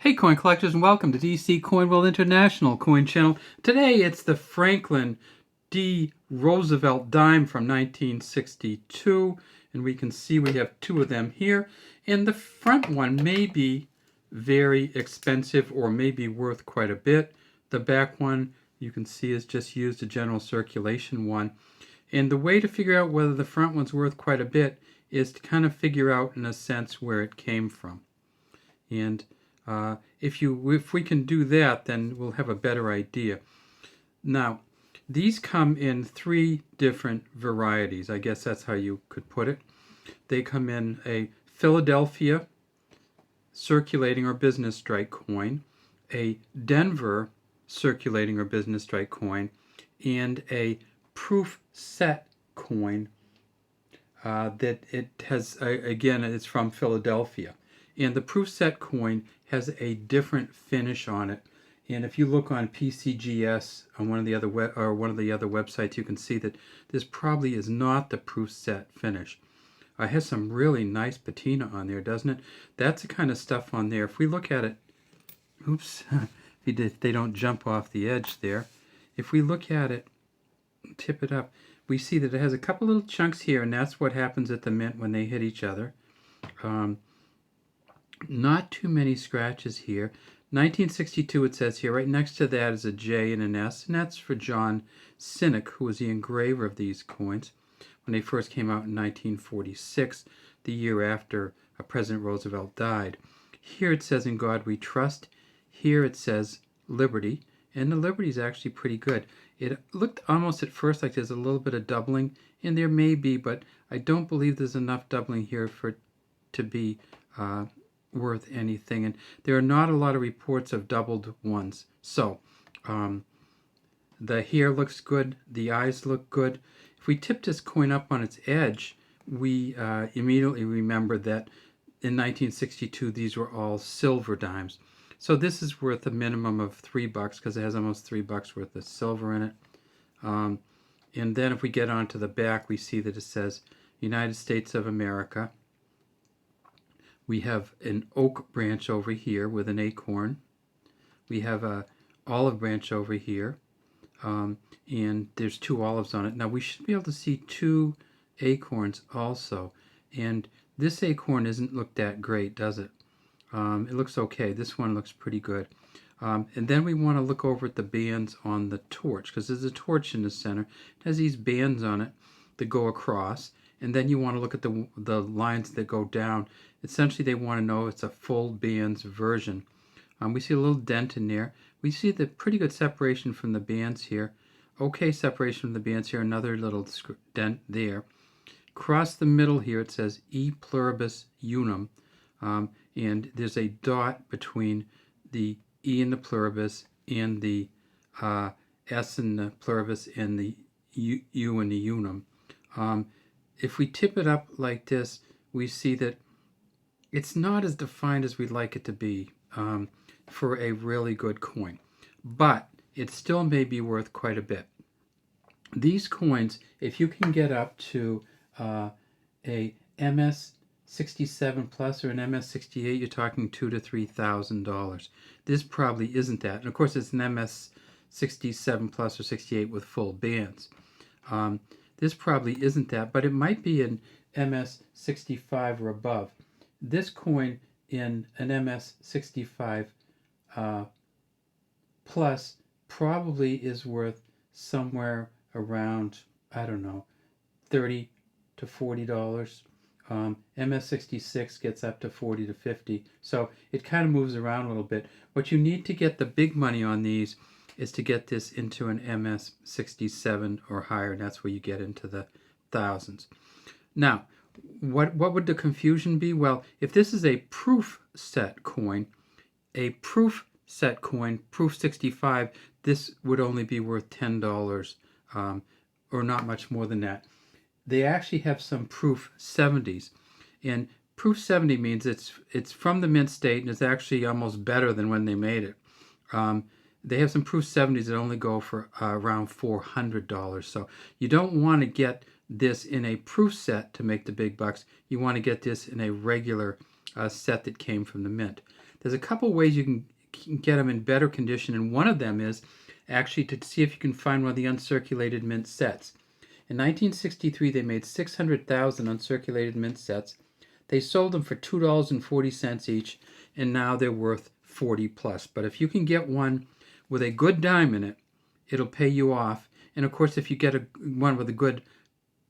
Hey coin collectors, and welcome to DC Coin World International Coin Channel. Today it's the Franklin D. Roosevelt dime from 1962, and we can see we have two of them here. And the front one may be very expensive or may be worth quite a bit. The back one you can see is just used a general circulation one. And the way to figure out whether the front one's worth quite a bit is to kind of figure out in a sense where it came from. And if we can do that, then we'll have a better idea. Now, these come in three different varieties. I guess that's how you could put it. They come in a Philadelphia circulating or business strike coin, a Denver circulating or business strike coin, and a proof set coin that it has, again, it's from Philadelphia. And the proof set coin has a different finish on it. And if you look on PCGS on one of the other websites, you can see that this probably is not the proof set finish. It has some really nice patina on there, doesn't it? That's the kind of stuff on there. If we look at it, oops, if they don't jump off the edge there. If we look at it, tip it up, we see that it has a couple little chunks here, and that's what happens at the mint when they hit each other. Not too many scratches here. 1962 it says here. Right next to that is a J and an S, and that's for John Sinnock, who was the engraver of these coins when they first came out in 1946, the year after President Roosevelt died. Here it says, "In God We Trust." Here it says Liberty, and the Liberty is actually pretty good. It looked almost at first like there's a little bit of doubling, and there may be, but I don't believe there's enough doubling here for it to be worth anything, and there are not a lot of reports of doubled ones. So the hair looks good, the eyes look good. If we tip this coin up on its edge, we immediately remember that in 1962 these were all silver dimes. So this is worth a minimum of $3 because it has almost $3 worth of silver in it. And then if we get onto the back, we see that it says United States of America. We have an oak branch over here with an acorn. We have a olive branch over here, and there's two olives on it. Now we should be able to see two acorns also, and this acorn isn't look that great, does it? It looks okay. This one looks pretty good. And then we want to look over at the bands on the torch, because there's a torch in the center. It has these bands on it that go across, and then you want to look at the lines that go down. Essentially, they want to know it's a full bands version. We see a little dent in there. We see the pretty good separation from the bands here. Okay separation from the bands here. Another little dent there. Across the middle here, it says E pluribus unum. And there's a dot between the E in the pluribus and the S in the pluribus and the U in the unum. If we tip it up like this, we see that it's not as defined as we'd like it to be for a really good coin, but it still may be worth quite a bit. These coins, if you can get up to a MS 67 plus or an MS 68, you're talking $2,000 to $3,000. This probably isn't that, and of course it's an MS 67 plus or 68 with full bands. This probably isn't that, but it might be an MS 65 or above. This coin in an MS 65 plus probably is worth somewhere around, I don't know, $30 to $40. MS 66 gets up to 40 to 50. So it kind of moves around a little bit. What you need to get the big money on these is to get this into an MS 67 or higher, and that's where you get into the thousands. Now, what would the confusion be? Well, if this is a proof set coin, proof 65, this would only be worth $10 or not much more than that. They actually have some proof 70s, and proof 70 means it's from the mint state and it's actually almost better than when they made it. They have some proof 70s that only go for around $400. So you don't want to get this in a proof set to make the big bucks. You want to get this in a regular set that came from the mint. There's a couple ways you can get them in better condition, and one of them is actually to see if you can find one of the uncirculated mint sets. In 1963, they made 600,000 uncirculated mint sets. They sold them for $2.40 each, and now they're worth 40 plus. But if you can get one with a good dime in it, it'll pay you off. And of course, if you get one with a good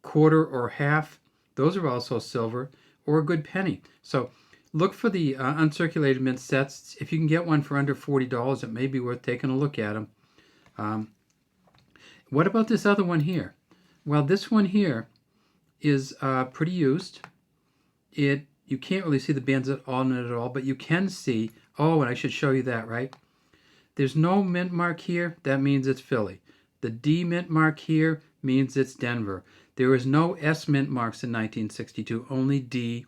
quarter or half, those are also silver, or a good penny. So look for the uncirculated mint sets. If you can get one for under $40, it may be worth taking a look at them. What about this other one here? Well, this one here is pretty used. You can't really see the bands on it at all, but you can see, oh, and I should show you that, right? There's no mint mark here. That means it's Philly. The D mint mark here means it's Denver. There is no S mint marks in 1962, only D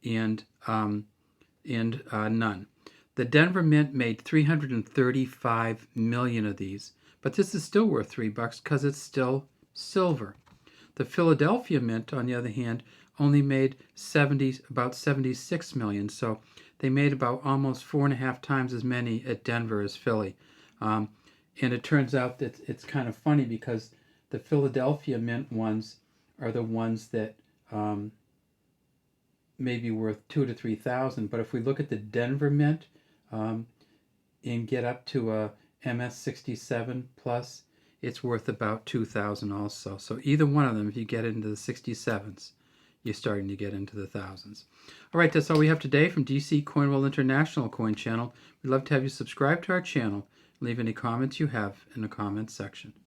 and none. The Denver Mint made 335 million of these, but this is still worth $3 because it's still silver. The Philadelphia Mint, on the other hand, only made about 76 million, so they made about almost 4.5 times as many at Denver as Philly. And it turns out that it's kind of funny because the Philadelphia Mint ones are the ones that may be worth 2,000 to 3,000. But if we look at the Denver Mint and get up to a MS67 plus, it's worth about 2,000 also. So either one of them, if you get into the 67s, you're starting to get into the thousands. All right, that's all we have today from DC Coinwell International Coin Channel. We'd love to have you subscribe to our channel. Leave any comments you have in the comments section.